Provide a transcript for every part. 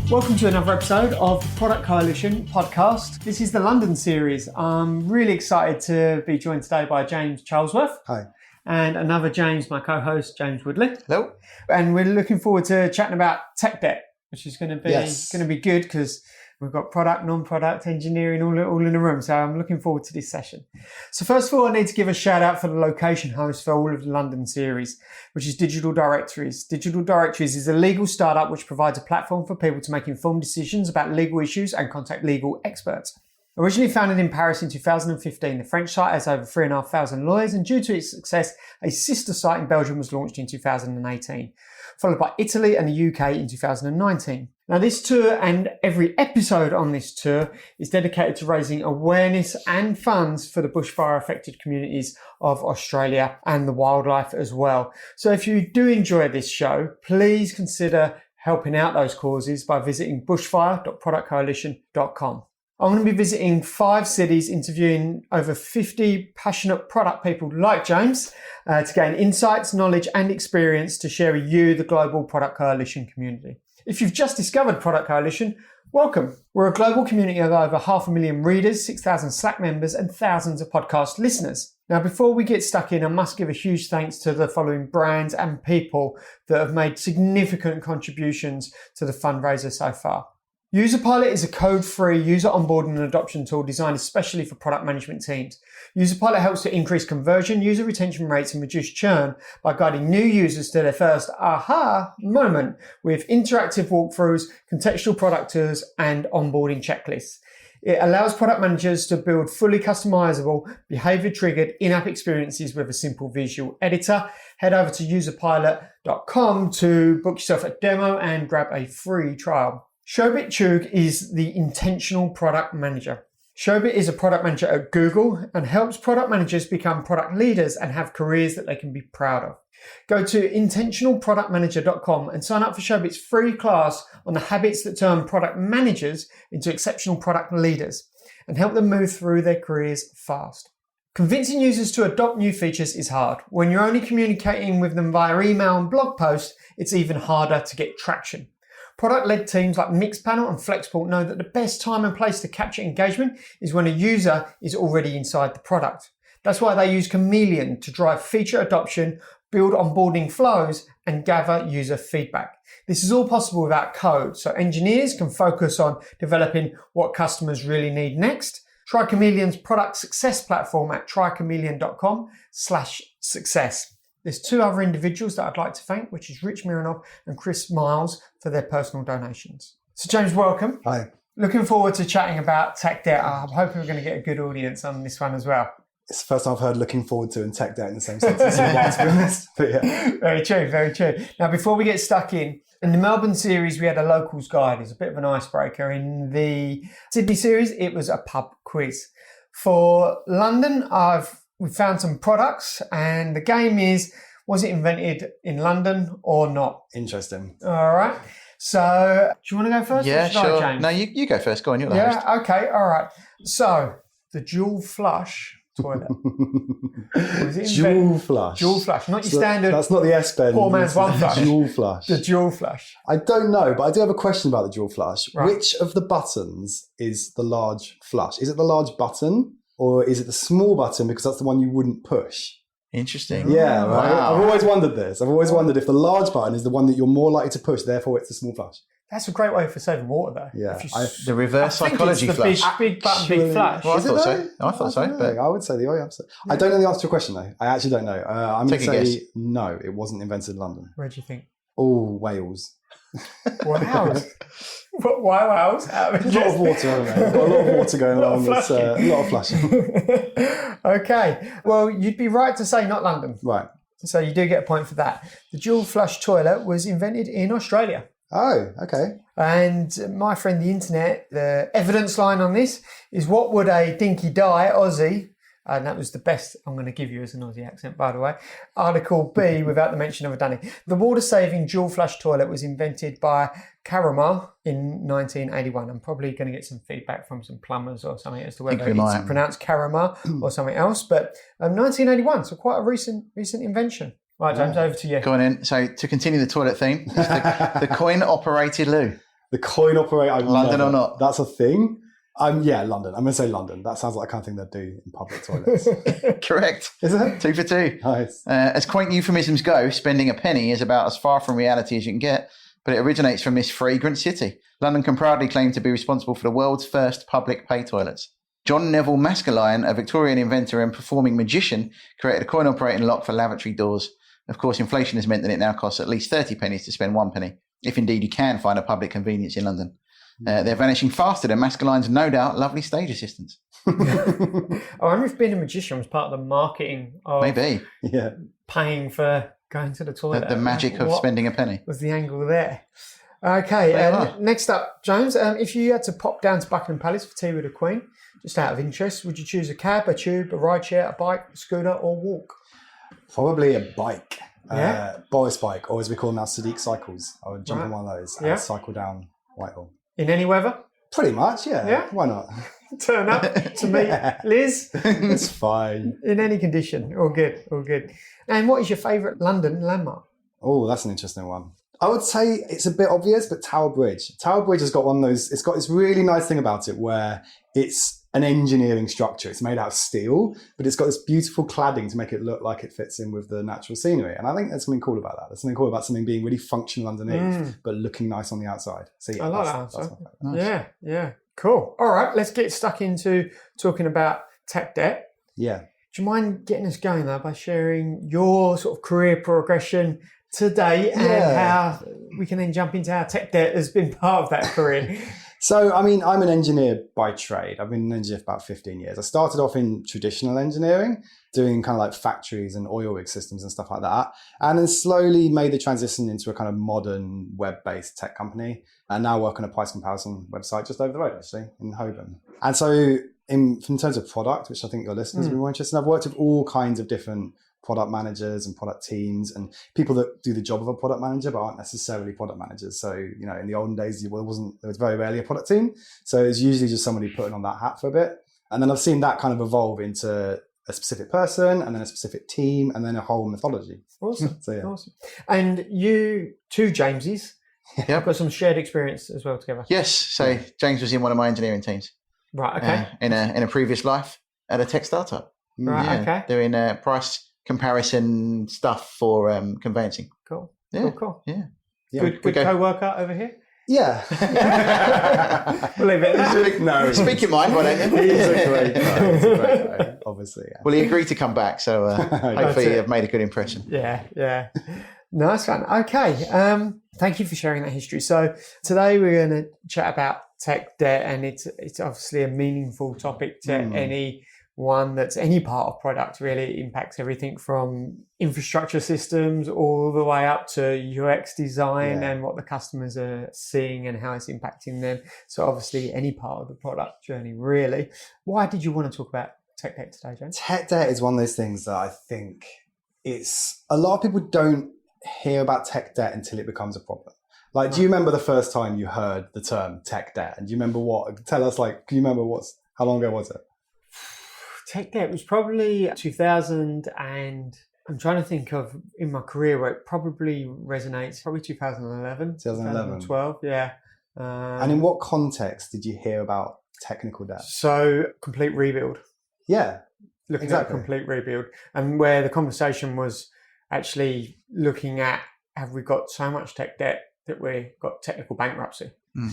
Welcome to another episode of the Product Coalition podcast. This is the London series. I'm really excited to be joined today by James Charlesworth. Hi. And another James, my co-host, James Woodley. Hello. And we're looking forward to chatting about tech debt, which is going to be good because we've got product, non-product, engineering all in the room. So I'm looking forward to this session. So first of all, I need to give a shout out for the location host for all of the London series, which is Digital Directories. Digital Directories is a legal startup which provides a platform for people to make informed decisions about legal issues and contact legal experts. Originally founded in Paris in 2015, the French site has over 3,500 lawyers, and due to its success, a sister site in Belgium was launched in 2018, followed by Italy and the UK in 2019. Now, this tour and every episode on this tour is dedicated to raising awareness and funds for the bushfire-affected communities of Australia and the wildlife as well. So if you do enjoy this show, please consider helping out those causes by visiting bushfire.productcoalition.com. I'm going to be visiting 5 cities, interviewing over 50 passionate product people like James to gain insights, knowledge and experience to share with you, the global Product Coalition community. If you've just discovered Product Coalition, welcome. We're a global community of over 500,000 readers, 6,000 Slack members and thousands of podcast listeners. Now, before we get stuck in, I must give a huge thanks to the following brands and people that have made significant contributions to the fundraiser so far. UserPilot is a code-free user onboarding and adoption tool designed especially for product management teams. UserPilot helps to increase conversion, user retention rates and reduce churn by guiding new users to their first aha moment with interactive walkthroughs, contextual product tours and onboarding checklists. It allows product managers to build fully customizable, behavior-triggered in-app experiences with a simple visual editor. Head over to userpilot.com to book yourself a demo and grab a free trial. Shobit Chugh is the Intentional Product Manager. Shobit is a product manager at Google and helps product managers become product leaders and have careers that they can be proud of. Go to intentionalproductmanager.com and sign up for Shobit's free class on the habits that turn product managers into exceptional product leaders and help them move through their careers fast. Convincing users to adopt new features is hard. When you're only communicating with them via email and blog posts, it's even harder to get traction. Product-led teams like Mixpanel and Flexport know that the best time and place to capture engagement is when a user is already inside the product. That's why they use Chameleon to drive feature adoption, build onboarding flows, and gather user feedback. This is all possible without code, so engineers can focus on developing what customers really need next. Try Chameleon's product success platform at trychameleon.com/success. There's 2 other individuals that I'd like to thank, which is Rich Mironov and Chris Miles for their personal donations. So James, welcome. Hi. Looking forward to chatting about tech debt. I'm hoping we're going to get a good audience on this one as well. It's the first time I've heard looking forward to and tech debt in the same sentence in a while, to be honest. But yeah. Very true, very true. Now, before we get stuck in the Melbourne series, we had a locals guide as a bit of an icebreaker. In the Sydney series, it was a pub quiz. For London, we found some products, and the game is, was it invented in London or not? Interesting. All right. So, do you want to go first? Yeah, sure. James? No, you go first. Go on, you're the host. Yeah, okay, all right. So, the dual flush toilet. Dual flush. Dual flush, not your standard. That's not the S-bend. Poor man's one flush. Dual flush. The dual flush. I don't know, but I do have a question about the dual flush. Right. Which of the buttons is the large flush? Is it the large button or is it the small button because that's the one you wouldn't push? Interesting. Yeah, right. Wow. I've always wondered this. I've always wondered if the large button is the one that you're more likely to push, therefore it's the small flush. That's a great way for saving water, though. Yeah. The reverse psychology flush. Big button, big flush. Well, I Is it thought so. though? I thought so. don't But know. I would say the opposite. I don't know the answer to your question, though. I actually don't know. I'm going Take to a say guess. no, it wasn't invented in London. Where do you think? Oh, Wales. Wales. Why Wales? A lot of water, haven't they? We've got a lot of water going along. There's a lot of flushing. Okay. Well, you'd be right to say not London. Right. So you do get a point for that. The dual flush toilet was invented in Australia. Oh, okay. And my friend, the internet, the evidence line on this is, what would a dinky die Aussie, and that was the best I'm going to give you as an Aussie accent, by the way, article be without the mention of a dunny? The water-saving dual flush toilet was invented by Caramar in 1981. I'm probably going to get some feedback from some plumbers or something as to whether it's pronounced Caramar or something else, but 1981, so quite a recent invention. Right, James, over to you. Go on in. So to continue the toilet theme, the coin-operated loo. The coin operator. London or not? That's a thing. Yeah, London. I'm going to say London. That sounds like the kind of thing they'd do in public toilets. Correct. Is it? 2 for 2. Nice. As quaint euphemisms go, spending a penny is about as far from reality as you can get, but it originates from this fragrant city. London can proudly claim to be responsible for the world's first public pay toilets. John Neville Maskelyne, a Victorian inventor and performing magician, created a coin operating lock for lavatory doors. Of course, inflation has meant that it now costs at least 30 pennies to spend 1 penny, if indeed you can find a public convenience in London. They're vanishing faster than Maskelyne's no doubt lovely stage assistants. I wonder if being a magician was part of the marketing of Maybe. Yeah. paying for going to the toilet. The magic of spending a penny. Was the angle there? Okay, next up, James, if you had to pop down to Buckingham Palace for tea with the Queen, just out of interest, would you choose a cab, a tube, a ride share, a bike, a scooter, or walk? Probably a bike. Yeah. Boris bike, or as we call them now, Sadiq cycles. I would jump on one of those and cycle down Whitehall. In any weather? Pretty much, yeah. Yeah? Why not? Turn up to meet Liz? It's fine. In any condition. All good, all good. And what is your favourite London landmark? Oh, that's an interesting one. I would say it's a bit obvious, but Tower Bridge. Tower Bridge has got one of those, it's got this really nice thing about it where it's an engineering structure. It's made out of steel, but it's got this beautiful cladding to make it look like it fits in with the natural scenery. And I think there's something cool about that. There's something cool about something being really functional underneath, but looking nice on the outside. So yeah, I like that's that. my favorite. Nice. Yeah. Cool. All right, let's get stuck into talking about tech debt. Yeah. Do you mind getting us going though by sharing your sort of career progression today and how we can then jump into how tech debt has been part of that career? So, I mean, I'm an engineer by trade. I've been an engineer for about 15 years. I started off in traditional engineering, doing kind of like factories and oil rig systems and stuff like that. And then slowly made the transition into a kind of modern web-based tech company. And now work on a price comparison website just over the road, actually, in Holborn. And so in terms of product, which I think your listeners will be more interested in, I've worked with all kinds of different product managers and product teams and people that do the job of a product manager but aren't necessarily product managers. So, you know, in the olden days, there was very rarely a product team. So it's usually just somebody putting on that hat for a bit. And then I've seen that kind of evolve into a specific person and then a specific team and then a whole mythology. Awesome. So, yeah. Awesome. And you two Jameses have got some shared experience as well together. Yes. So James was in one of my engineering teams. Right. Okay. In a previous life at a tech startup. Right. Okay. Doing price comparison stuff for conveyancing. Cool. Yeah. Cool. Yeah. Good co-worker over here. Yeah. Believe it. No. Speak your mind, why don't you? He's a great guy, obviously. Yeah. Well, he agreed to come back, so hopefully you've made a good impression. Yeah. Nice one. Okay. Thank you for sharing that history. So today we're going to chat about tech debt, and it's obviously a meaningful topic to anyone that's any part of product. Really, it impacts everything from infrastructure systems all the way up to UX design and what the customers are seeing and how it's impacting them. So obviously any part of the product journey, really. Why did you want to talk about tech debt today, James? Tech debt is one of those things that I think it's a lot of people don't hear about tech debt until it becomes a problem. Like, do you remember the first time you heard the term tech debt? And do you remember tell us, can you remember how long ago was it? Tech debt was probably 2000 and I'm trying to think of in my career where it probably resonates, probably 2011. 2012, yeah. And in what context did you hear about technical debt? So, complete rebuild. Yeah. Looking at a complete rebuild. And where the conversation was actually looking at, have we got so much tech debt that we've got technical bankruptcy?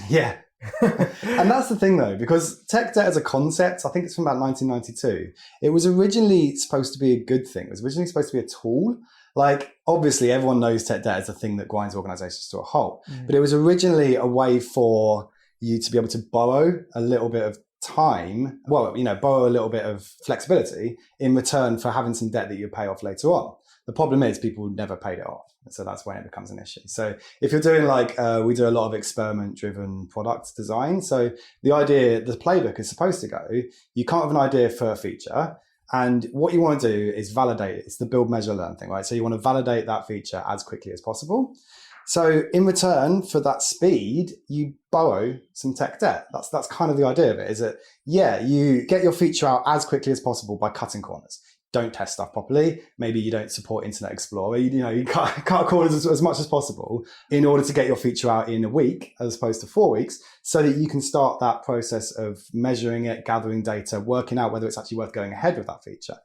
Yeah. And that's the thing though, because tech debt as a concept, I think it's from about 1992. It was originally supposed to be a good thing. It was originally supposed to be a tool. Like, obviously everyone knows tech debt is a thing that grinds organizations to a halt, but it was originally a way for you to be able to borrow a little bit of time, borrow a little bit of flexibility in return for having some debt that you pay off later on. The problem is people never paid it off. So that's when it becomes an issue. So if you're doing we do a lot of experiment-driven product design. So the playbook is supposed to go, you can't have an idea for a feature. And what you want to do is validate it. It's the build, measure, learn thing, right? So you want to validate that feature as quickly as possible. So in return for that speed, you borrow some tech debt. That's kind of the idea of it, is that, you get your feature out as quickly as possible by cutting corners. don't test stuff properly. Maybe you don't support Internet Explorer. You cut corners as much as possible in order to get your feature out in a week as opposed to 4 weeks, so that you can start that process of measuring it, gathering data, working out whether it's actually worth going ahead with that feature.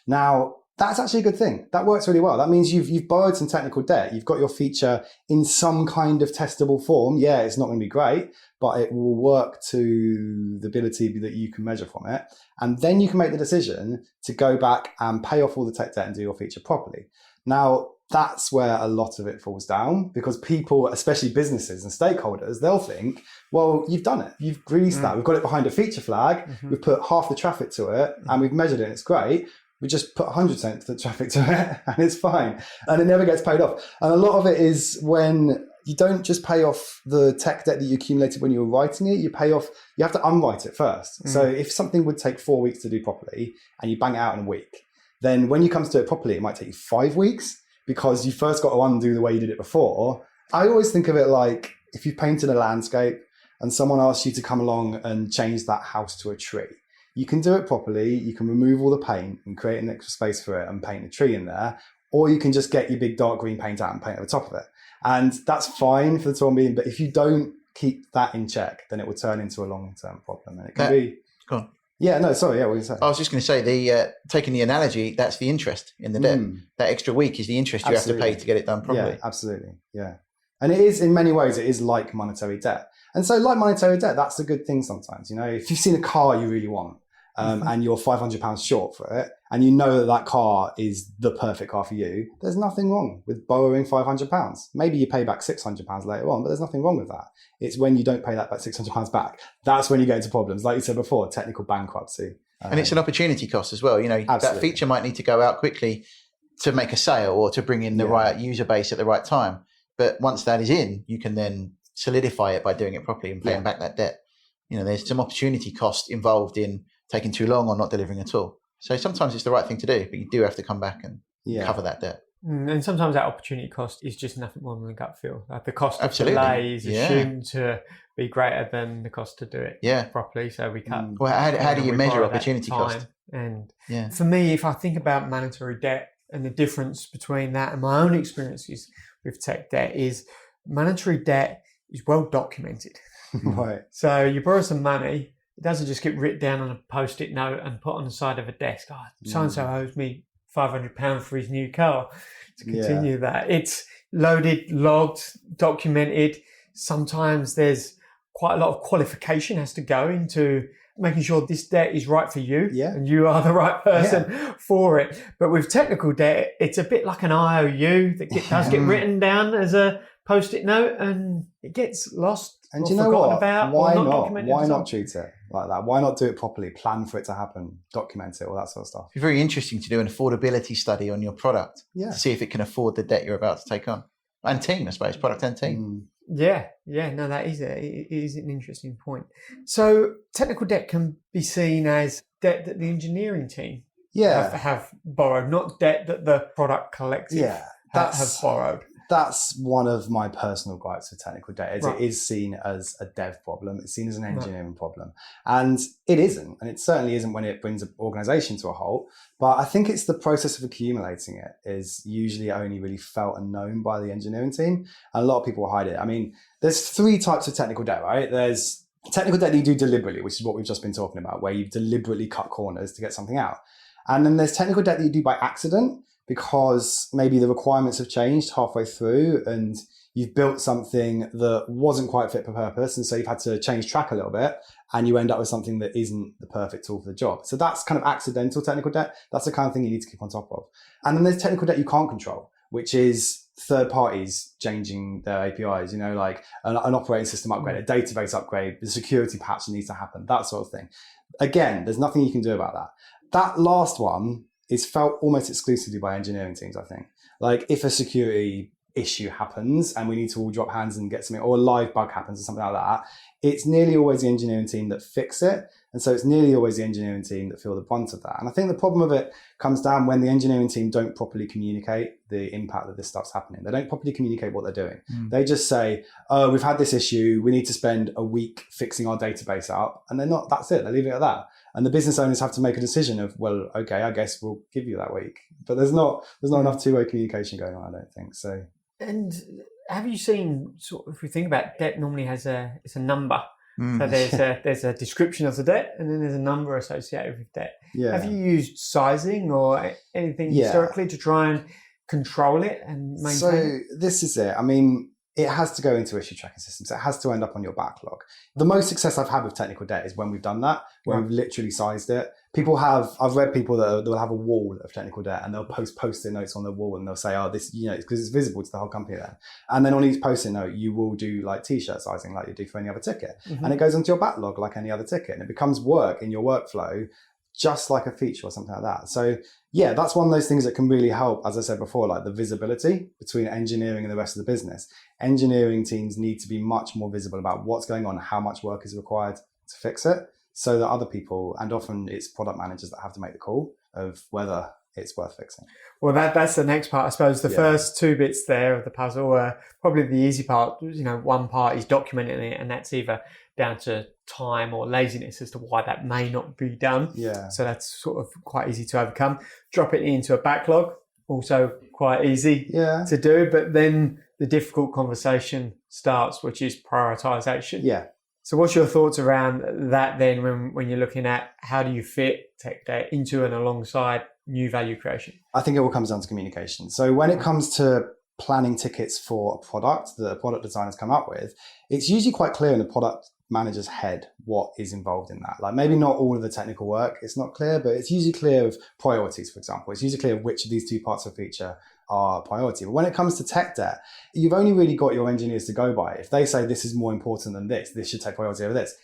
Now, that's actually a good thing. That works really well. That means you've borrowed some technical debt. You've got your feature in some kind of testable form. Yeah, it's not going to be great, but it will work to the ability that you can measure from it. And then you can make the decision to go back and pay off all the tech debt and do your feature properly. Now, that's where a lot of it falls down, because people, especially businesses and stakeholders, they'll think, well, you've done it. You've released that. We've got it behind a feature flag. We've put half the traffic to it and we've measured it and it's great. We just put 100% of the traffic to it and it's fine. And it never gets paid off. And a lot of it is when you don't just pay off the tech debt that you accumulated when you were writing it, you have to unwrite it first. So if something would take 4 weeks to do properly and you bang it out in a week, then when you come to do it properly, it might take you 5 weeks because you first got to undo the way you did it before. I always think of it like if you painted a landscape and someone asks you to come along and change that house to a tree. You can do it properly, you can remove all the paint and create an extra space for it and paint a tree in there, or you can just get your big dark green paint out and paint over the top of it. And that's fine for the time being, but if you don't keep that in check, then it will turn into a long-term problem. And it can be... Go on. Yeah, no, sorry, yeah, what were you saying? I was just going to say, taking the analogy, that's the interest in the debt. That extra week is the interest you have to pay to get it done properly. Yeah, absolutely, yeah. And it is, in many ways, it is like monetary debt. And so like monetary debt, that's a good thing sometimes. If you've seen a car you really want, and you're £500 short for it, and you know that car is the perfect car for you, there's nothing wrong with borrowing £500. Maybe you pay back £600 later on, but there's nothing wrong with that. It's when you don't pay that £600 back, that's when you get into problems. Like you said before, technical bankruptcy. And it's an opportunity cost as well. That feature might need to go out quickly to make a sale or to bring in the right user base at the right time. But once that is in, you can then solidify it by doing it properly and paying back that debt. There's some opportunity cost involved in taking too long or not delivering at all. So sometimes it's the right thing to do, but you do have to come back and cover that debt. And sometimes that opportunity cost is just nothing more than a gut feel. Like the cost of delay is assumed to be greater than the cost to do it properly. So we cut. Well, how do you measure opportunity cost? And for me, if I think about mandatory debt and the difference between that and my own experiences with tech debt, is mandatory debt is well documented. Right. So you borrow some money. It doesn't just get written down on a post-it note and put on the side of a desk. Oh, so-and-so owes me £500 for his new car. To continue that, it's loaded, logged, documented. Sometimes there's quite a lot of qualification has to go into making sure this debt is right for you and you are the right person for it. But with technical debt, it's a bit like an IOU that does get written down as a post-it note and it gets lost. And do you know what? Why not? Why not treat it like that? Why not do it properly? Plan for it to happen, document it, all that sort of stuff. It's very interesting to do an affordability study on your product to see if it can afford the debt you're about to take on. And team, I suppose, product and team. Yeah, no, that is it is an interesting point. So technical debt can be seen as debt that the engineering team have borrowed, not debt that the product collective have borrowed. That's one of my personal gripes with technical debt. It is seen as a dev problem. It's seen as an engineering problem. And it isn't. And it certainly isn't when it brings an organization to a halt. But I think it's the process of accumulating it is usually only really felt and known by the engineering team. And a lot of people hide it. I mean, there's 3 types of technical debt, right? There's technical debt that you do deliberately, which is what we've just been talking about, where you've deliberately cut corners to get something out. And then there's technical debt that you do by accident, because maybe the requirements have changed halfway through and you've built something that wasn't quite fit for purpose. And so you've had to change track a little bit and you end up with something that isn't the perfect tool for the job. So that's kind of accidental technical debt. That's the kind of thing you need to keep on top of. And then there's technical debt you can't control, which is third parties changing their APIs, like an operating system upgrade, a database upgrade, the security patch that needs to happen, that sort of thing. Again, there's nothing you can do about that. That last one is felt almost exclusively by engineering teams, I think. Like if a security issue happens and we need to all drop hands and get something, or a live bug happens or something like that, it's nearly always the engineering team that fix it. And so it's nearly always the engineering team that feel the brunt of that. And I think the problem of it comes down when the engineering team don't properly communicate the impact that this stuff's happening. They don't properly communicate what they're doing. They just say, oh, we've had this issue. We need to spend a week fixing our database up. And they're not, that's it. They leave it at that. And the business owners have to make a decision of, well, okay, I guess we'll give you that week. But there's not enough two-way communication going on, I don't think. So. And have you seen, sort of, if we think about debt, normally it's a number. So there's a description of the debt, and then there's a number associated with debt. Yeah. Have you used sizing or anything historically to try and control it and maintain it? So this is it. I mean, it has to go into issue tracking systems. It has to end up on your backlog. The most success I've had with technical debt is when we've done that, where we've literally sized it. I've read people that will have a wall of technical debt and they'll post-it notes on the wall and they'll say, oh, this, because it's visible to the whole company then. And then on each post-it note, you will do like t-shirt sizing like you do for any other ticket. And it goes onto your backlog like any other ticket. And it becomes work in your workflow, just like a feature or something like that. So yeah, that's one of those things that can really help, as I said before, like the visibility between engineering and the rest of the business. Engineering teams need to be much more visible about what's going on, how much work is required to fix it, so that other people, and often it's product managers that have to make the call of whether it's worth fixing. Well, that's the next part. I suppose the first two bits there of the puzzle are probably the easy part. One part is documenting it, and that's either down to time or laziness as to why that may not be done. Yeah. So that's sort of quite easy to overcome. Drop it into a backlog, also quite easy to do. But then the difficult conversation starts, which is prioritization. Yeah. So what's your thoughts around that then when you're looking at how do you fit tech debt into and alongside new value creation? I think it all comes down to communication. So when it comes to planning tickets for a product that a product designer's come up with, it's usually quite clear in the product manager's head what is involved in that. Like maybe not all of the technical work, it's not clear, but it's usually clear of priorities, for example. It's usually clear of which of these two parts of a feature are priority. But when it comes to tech debt, you've only really got your engineers to go by. If they say this is more important than this should take priority over this,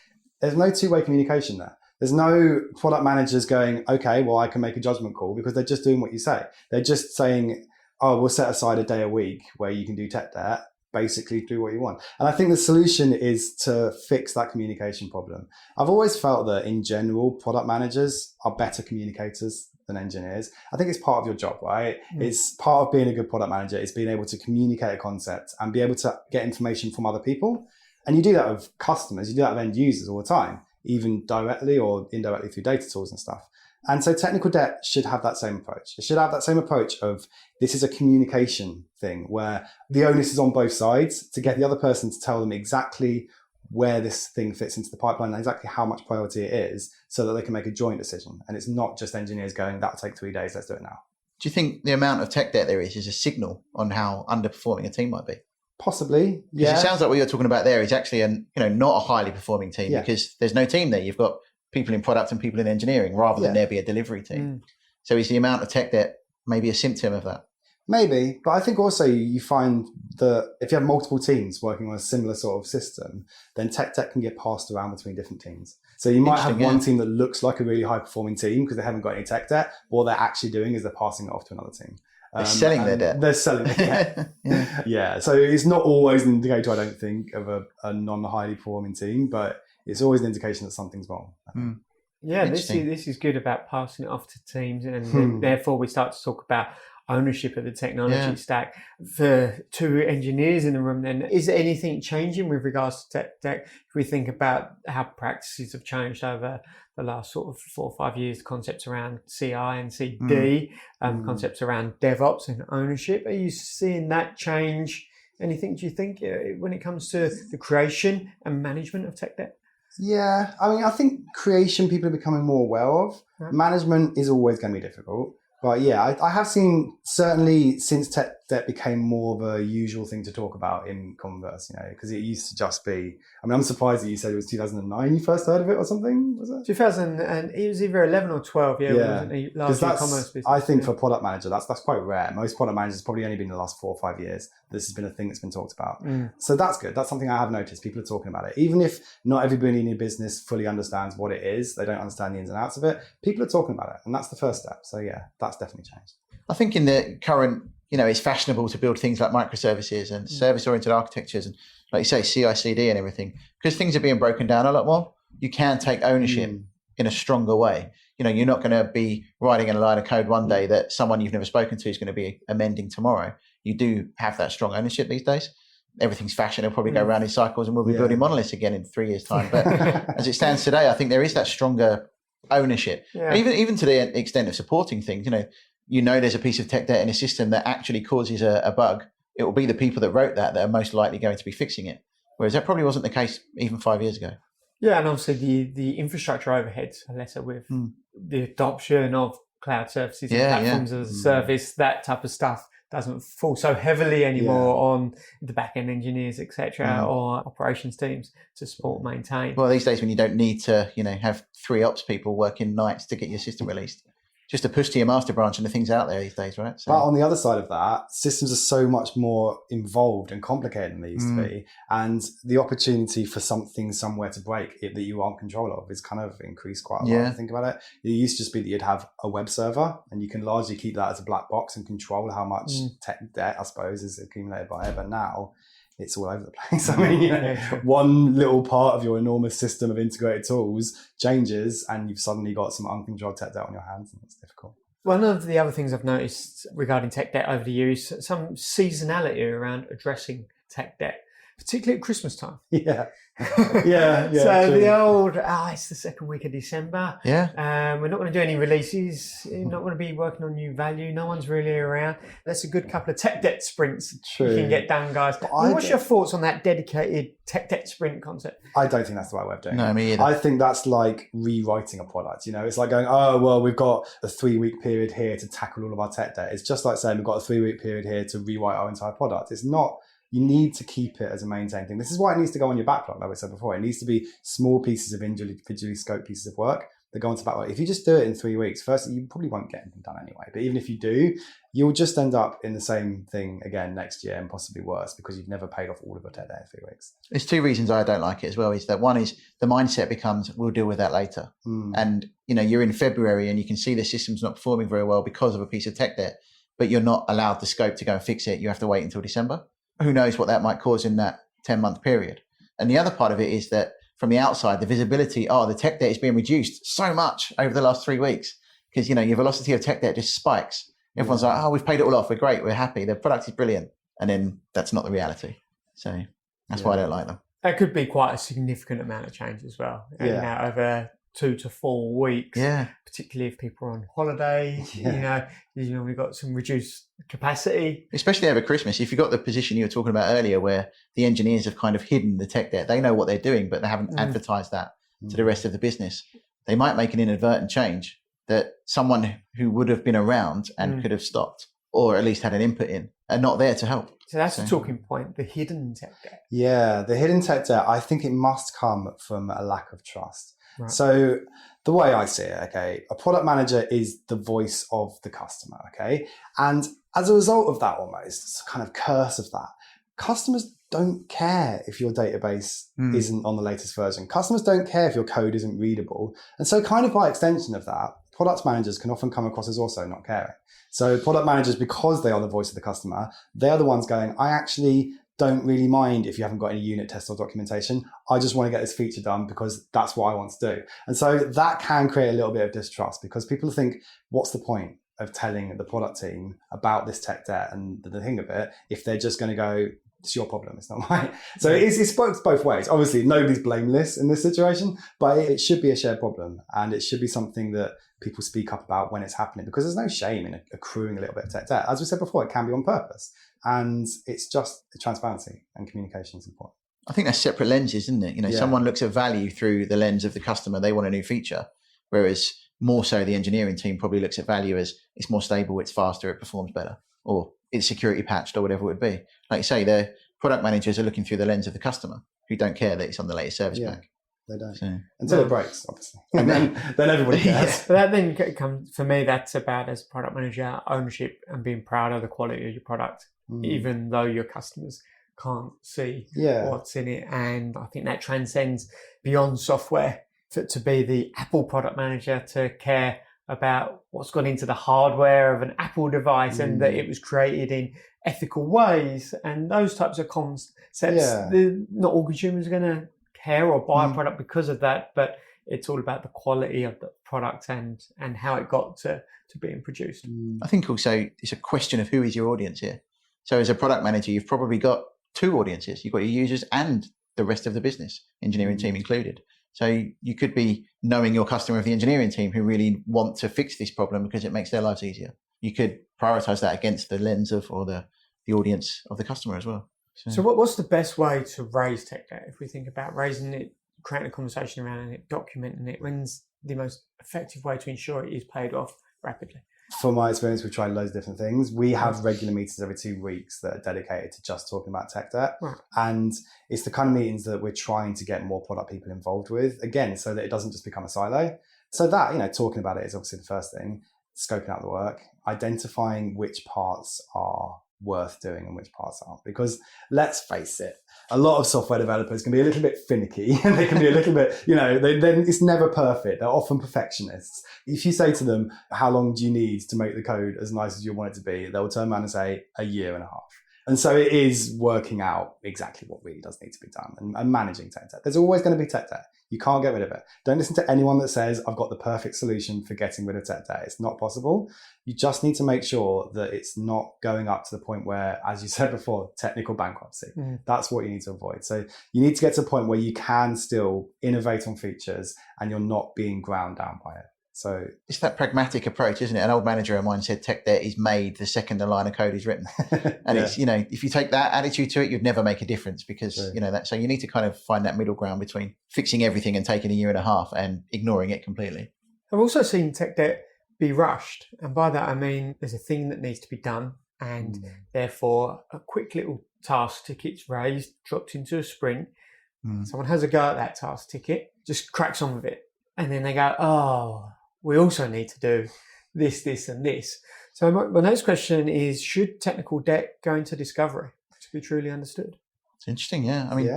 there's no two-way communication there. There's no product managers going, okay, well, I can make a judgment call, because they're just doing what you say. They're just saying, oh, we'll set aside a day a week where you can do tech debt, basically do what you want. And I think the solution is to fix that communication problem. I've always felt that in general, product managers are better communicators than engineers. I think it's part of your job, right? It's part of being a good product manager is being able to communicate a concept and be able to get information from other people. And you do that with customers, you do that with end users all the time, even directly or indirectly through data tools and stuff. And so technical debt should have that same approach. It should have that same approach of this is a communication thing where the onus is on both sides to get the other person to tell them exactly where this thing fits into the pipeline and exactly how much priority it is so that they can make a joint decision. And it's not just engineers going, that'll take 3 days, let's do it now. Do you think the amount of tech debt there is a signal on how underperforming a team might be? Possibly, yeah. It sounds like what you're talking about there is actually not a highly performing team because there's no team there. You've got people in product and people in engineering rather than there be a delivery team. So is the amount of tech debt maybe a symptom of that? Maybe, but I think also you find that if you have multiple teams working on a similar sort of system, then tech debt can get passed around between different teams. So you might have one team that looks like a really high performing team because they haven't got any tech debt. What they're actually doing is they're passing it off to another team. They're selling their debt. They're selling their debt. Yeah. So it's not always an indicator, I don't think, of a non-highly performing team, but it's always an indication that something's wrong. Yeah, this is good about passing it off to teams, and therefore we start to talk about ownership of the technology stack. For two engineers in the room, then, is there anything changing with regards to tech? If we think about how practices have changed over the last sort of 4 or 5 years, concepts around CI and CD, concepts around DevOps and ownership, are you seeing that change? Anything, do you think, when it comes to the creation and management of tech debt? Yeah, I mean, I think creation people are becoming more aware of. Management is always going to be difficult. But yeah, I have seen, certainly since tech debt became more of a usual thing to talk about in Converse, because it used to just be, I mean, I'm surprised that you said it was 2009 you first heard of it or something, was it? 2000, and it was either 11 or 12, wasn't it? Largely commerce business. I think for a product manager, that's quite rare. Most product managers probably only been in the last 4 or 5 years. This has been a thing that's been talked about. So that's good. That's something I have noticed. People are talking about it. Even if not everybody in your business fully understands what it is, they don't understand the ins and outs of it, people are talking about it. And that's the first step. So yeah, that's definitely changed. I think in the current, it's fashionable to build things like microservices and service-oriented architectures and like you say, CI/CD and everything, because things are being broken down a lot more. You can take ownership in a stronger way. You're not going to be writing in a line of code one day that someone you've never spoken to is going to be amending tomorrow. You do have that strong ownership these days. Everything's fashion. It'll probably go around in cycles and we'll be building monoliths again in 3 years' time. But as it stands today, I think there is that stronger ownership. Yeah. Even to the extent of supporting things, there's a piece of tech debt in a system that actually causes a bug. It will be the people that wrote that are most likely going to be fixing it. Whereas that probably wasn't the case even 5 years ago. Yeah, and obviously the infrastructure overheads are lesser with the adoption of cloud services and platforms as a service. That type of stuff doesn't fall so heavily anymore on the back-end engineers, etc., or operations teams to support and maintain. Well, these days when you don't need to, have 3 ops people working nights to get your system released, just to push to your master branch and the things out there these days, right? So, but on the other side of that, systems are so much more involved and complicated than they used to be. And the opportunity for something somewhere to break that you aren't control of is kind of increased quite a lot. If you think about it. It used to just be that you'd have a web server and you can largely keep that as a black box and control how much tech debt, I suppose, is accumulated by it. But now it's all over the place. I mean, one little part of your enormous system of integrated tools changes and you've suddenly got some uncontrolled tech debt on your hands, and it's difficult. One of the other things I've noticed regarding tech debt over the years is some seasonality around addressing tech debt, particularly at Christmas time. Yeah. So true. The old, it's the second week of December. Yeah. We're not going to do any releases. You're not going to be working on new value. No one's really around. That's a good couple of tech debt sprints you can get done, guys. What's your thoughts on that dedicated tech debt sprint concept? I don't think that's the right way of doing it. No, me either. I think that's like rewriting a product. It's like going, we've got a 3-week period here to tackle all of our tech debt. It's just like saying we've got a 3-week period here to rewrite our entire product. It's not. You need to keep it as a maintained thing. This is why it needs to go on your backlog, like I said before. It needs to be small pieces of individually scoped pieces of work that go onto backlog. If you just do it in 3 weeks, first, you probably won't get anything done anyway. But even if you do, you'll just end up in the same thing again next year and possibly worse because you've never paid off all of your debt in 3 weeks. There's 2 reasons I don't like it as well. Is that one is the mindset becomes, we'll deal with that later. And, you're in February and you can see the system's not performing very well because of a piece of tech debt, but you're not allowed the scope to go and fix it. You have to wait until December. Who knows what that might cause in that 10-month period. And the other part of it is that from the outside, the visibility, the tech debt is being reduced so much over the last 3 weeks because, your velocity of tech debt just spikes. Everyone's like, we've paid it all off. We're great. We're happy. The product is brilliant. And then that's not the reality. So that's why I don't like them. That could be quite a significant amount of change as well. Over 2 to 4 weeks. Yeah. Particularly if people are on holiday, we've got some reduced capacity. Especially over Christmas. If you've got the position you were talking about earlier where the engineers have kind of hidden the tech debt, they know what they're doing, but they haven't advertised that to the rest of the business. They might make an inadvertent change that someone who would have been around and could have stopped or at least had an input in are not there to help. So that's a talking point, the hidden tech debt. Yeah, the hidden tech debt, I think it must come from a lack of trust. Right. So the way I see it, a product manager is the voice of the customer, and as a result of that, almost it's a kind of curse of that, customers don't care if your database isn't on the latest version. Customers don't care if your code isn't readable, and so kind of by extension of that, product managers can often come across as also not caring. So product managers, because they are the voice of the customer, they are the ones going, I actually don't really mind if you haven't got any unit tests or documentation. I just want to get this feature done because that's what I want to do. And so that can create a little bit of distrust because people think, what's the point of telling the product team about this tech debt and the thing of it if they're just going to go, it's your problem, it's not mine. So it's both ways. Obviously, nobody's blameless in this situation, but it should be a shared problem and it should be something that people speak up about when it's happening because there's no shame in accruing a little bit of tech debt. As we said before, it can be on purpose. And it's just transparency and communication is important. I think that's separate lenses, isn't it? Someone looks at value through the lens of the customer. They want a new feature, whereas more so the engineering team probably looks at value as it's more stable, it's faster, it performs better, or it's security patched or whatever it would be. Like you say, the product managers are looking through the lens of the customer who don't care that it's on the latest service pack. They don't. Until it breaks, obviously. And then everybody cares. But that then comes, for me, that's about, as a product manager, ownership and being proud of the quality of your product, even though your customers can't see what's in it. And I think that transcends beyond software. To be the Apple product manager, to care about what's gone into the hardware of an Apple device and that it was created in ethical ways and those types of concepts. Yeah. Not all consumers are going to care or buy a product because of that, but it's all about the quality of the product and how it got to being produced. I think also it's a question of who is your audience here. So as a product manager, you've probably got two audiences. You've got your users and the rest of the business, engineering team included. So you could be knowing your customer of the engineering team who really want to fix this problem because it makes their lives easier. You could prioritize that against the lens of or the audience of the customer as well. So what's the best way to raise tech debt? If we think about raising it, creating a conversation around it, documenting it, when's the most effective way to ensure it is paid off rapidly? From my experience, we've tried loads of different things. We have regular meetings every 2 weeks that are dedicated to just talking about tech debt. Right. And it's the kind of meetings that we're trying to get more product people involved with, again, so that it doesn't just become a silo. So that, talking about it is obviously the first thing, scoping out the work, identifying which parts are worth doing and which parts aren't. Because let's face it, a lot of software developers can be a little bit finicky and they can be a little bit, then it's never perfect. They're often perfectionists. If you say to them, how long do you need to make the code as nice as you want it to be? They'll turn around and say a year and a half. And so it is working out exactly what really does need to be done and managing tech debt. There's always going to be tech debt. You can't get rid of it. Don't listen to anyone that says, I've got the perfect solution for getting rid of tech debt. It's not possible. You just need to make sure that it's not going up to the point where, as you said before, technical bankruptcy. That's what you need to avoid. So you need to get to a point where you can still innovate on features and you're not being ground down by it. So it's that pragmatic approach, isn't it? An old manager of mine said tech debt is made the second the line of code is written. And it's, if you take that attitude to it, you'd never make a difference because, so you need to kind of find that middle ground between fixing everything and taking a year and a half and ignoring it completely. I've also seen tech debt be rushed. And by that, I mean, there's a thing that needs to be done. And therefore a quick little task ticket's raised, dropped into a sprint. Someone has a go at that task ticket, just cracks on with it. And then they go, oh, we also need to do this, this, and this. So my next question is, should technical debt go into discovery to be truly understood? It's interesting, yeah. I mean,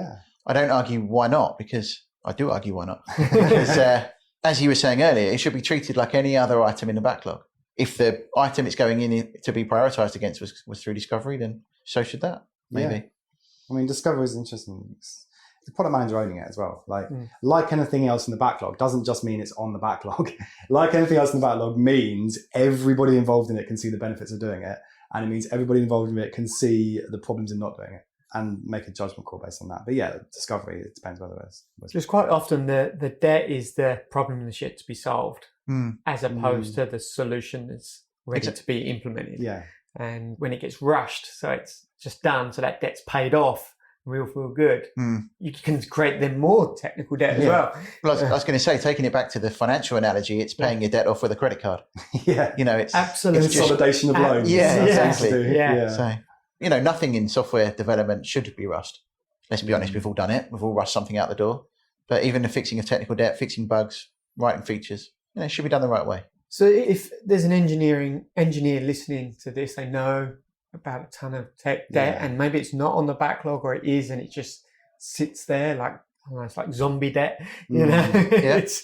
I don't argue why not, because I do argue why not. Because, as you were saying earlier, it should be treated like any other item in the backlog. If the item it's going in to be prioritized against was through discovery, then so should that, maybe. Yeah. I mean, discovery is interesting. The product manager owning it as well. Like anything else in the backlog doesn't just mean it's on the backlog. Like anything else in the backlog means everybody involved in it can see the benefits of doing it. And it means everybody involved in it can see the problems in not doing it and make a judgment call based on that. But yeah, discovery, it depends whether it's... Just quite often the debt is the problem in the shit to be solved as opposed to the solution that's ready to be implemented. Yeah. And when it gets rushed, so it's just done, so that debt's paid off, we all feel good. You can create then more technical debt as well. Well, I was going to say, taking it back to the financial analogy, it's paying your debt off with a credit card. It's absolutely consolidation of loans. Exactly. Yeah. So, nothing in software development should be rushed. Let's be honest, we've all done it. We've all rushed something out the door. But even the fixing of technical debt, fixing bugs, writing features, it should be done the right way. So if there's an engineer listening to this, they know about a ton of tech debt and maybe it's not on the backlog or it is and it just sits there like almost like zombie debt, it's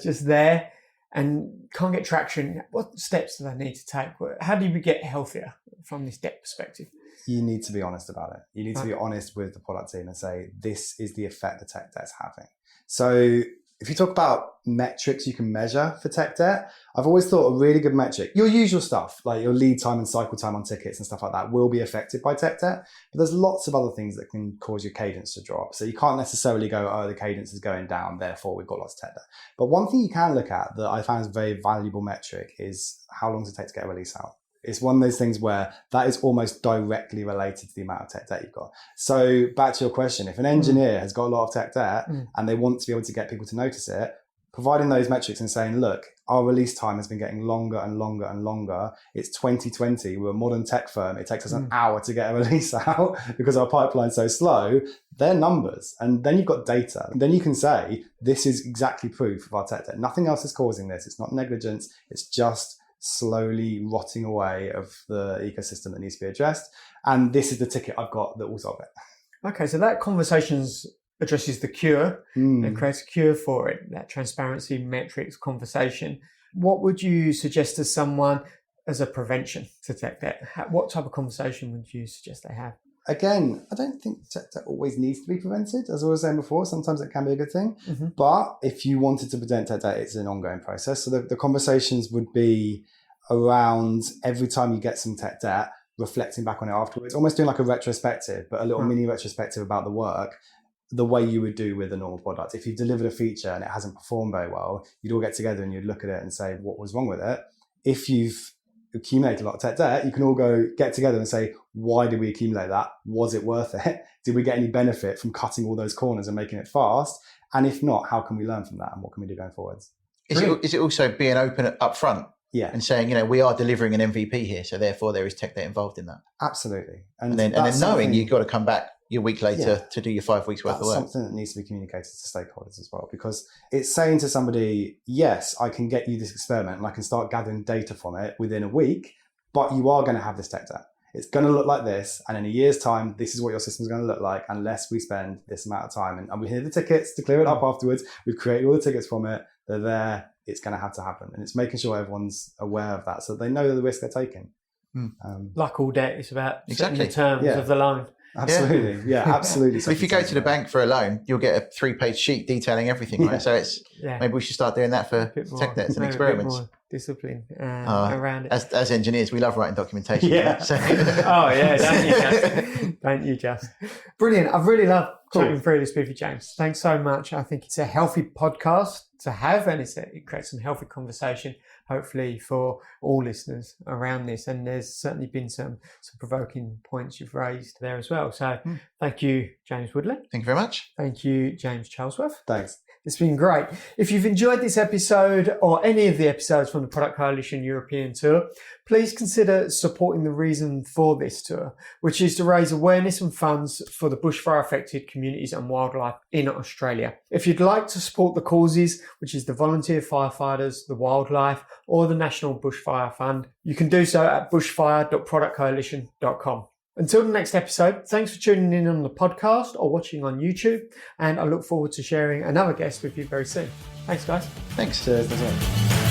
just there and can't get traction. What steps do they need to take? How do you get healthier from this debt perspective? You need to be honest about it. You need to be honest with the product team and say, this is the effect the tech debt's having. So if you talk about metrics you can measure for tech debt, I've always thought a really good metric, your usual stuff, like your lead time and cycle time on tickets and stuff like that will be affected by tech debt. But there's lots of other things that can cause your cadence to drop. So you can't necessarily go, oh, the cadence is going down, therefore we've got lots of tech debt. But one thing you can look at that I found is a very valuable metric is how long does it take to get a release out? It's one of those things where that is almost directly related to the amount of tech debt you've got. So back to your question, if an engineer has got a lot of tech debt and they want to be able to get people to notice it, providing those metrics and saying, look, our release time has been getting longer and longer and longer. It's 2020. We're a modern tech firm. It takes us an hour to get a release out because our pipeline's so slow. They're numbers. And then you've got data. And then you can say, this is exactly proof of our tech debt. Nothing else is causing this. It's not negligence. It's just slowly rotting away of the ecosystem that needs to be addressed. And this is the ticket I've got that will solve it. Okay, so that conversations addresses the cure and creates a cure for it, that transparency, metrics, conversation. What would you suggest to someone as a prevention to tech debt? What type of conversation would you suggest they have? Again, I don't think tech debt always needs to be prevented. As I was saying before, sometimes it can be a good thing. Mm-hmm. But if you wanted to prevent tech debt, it's an ongoing process. So the conversations would be around every time you get some tech debt, reflecting back on it afterwards, almost doing like a retrospective, but a little mini retrospective about the work, the way you would do with a normal product. If you've delivered a feature and it hasn't performed very well, you'd all get together and you'd look at it and say, what was wrong with it? If you've accumulated a lot of tech debt, you can all go get together and say, why did we accumulate that? Was it worth it? Did we get any benefit from cutting all those corners and making it fast? And if not, how can we learn from that? And what can we do going forwards? Is it also being open up front? Yeah. And saying, we are delivering an MVP here, so therefore there is tech debt involved in that. Absolutely. And then knowing you've got to come back your week later to do your 5 weeks worth of work. That's something that needs to be communicated to stakeholders as well, because it's saying to somebody, yes, I can get you this experiment and I can start gathering data from it within a week, but you are going to have this tech debt. It's going to look like this. And in a year's time, this is what your system is going to look like unless we spend this amount of time. And we hear the tickets to clear it up afterwards. We've created all the tickets from it. They're there. It's going to have to happen. And it's making sure everyone's aware of that so they know the risk they're taking. Like all debt, it's about setting exactly the terms of the loan. Absolutely. Yeah, absolutely. But if you go to the bank for a loan, you'll get a 3-page sheet detailing everything, right? So maybe we should start doing that for tech debts and experiments. Discipline around it. As engineers, we love writing documentation. Yeah. So. Oh yeah, don't you just? Brilliant. I've really loved talking through this with you, James. Thanks so much. I think it's a healthy podcast to have, and it creates some healthy conversation, hopefully for all listeners around this. And there's certainly been some provoking points you've raised there as well. So thank you, James Woodley. Thank you very much. Thank you, James Charlesworth. Thanks. It's been great. If you've enjoyed this episode or any of the episodes from the Product Coalition European Tour, please consider supporting the reason for this tour, which is to raise awareness and funds for the bushfire affected communities and wildlife in Australia. If you'd like to support the causes, which is the volunteer firefighters, the wildlife, or the National Bushfire Fund, you can do so at bushfire.productcoalition.com. Until the next episode, thanks for tuning in on the podcast or watching on YouTube, and I look forward to sharing another guest with you very soon. Thanks, guys. Thanks. Cheers.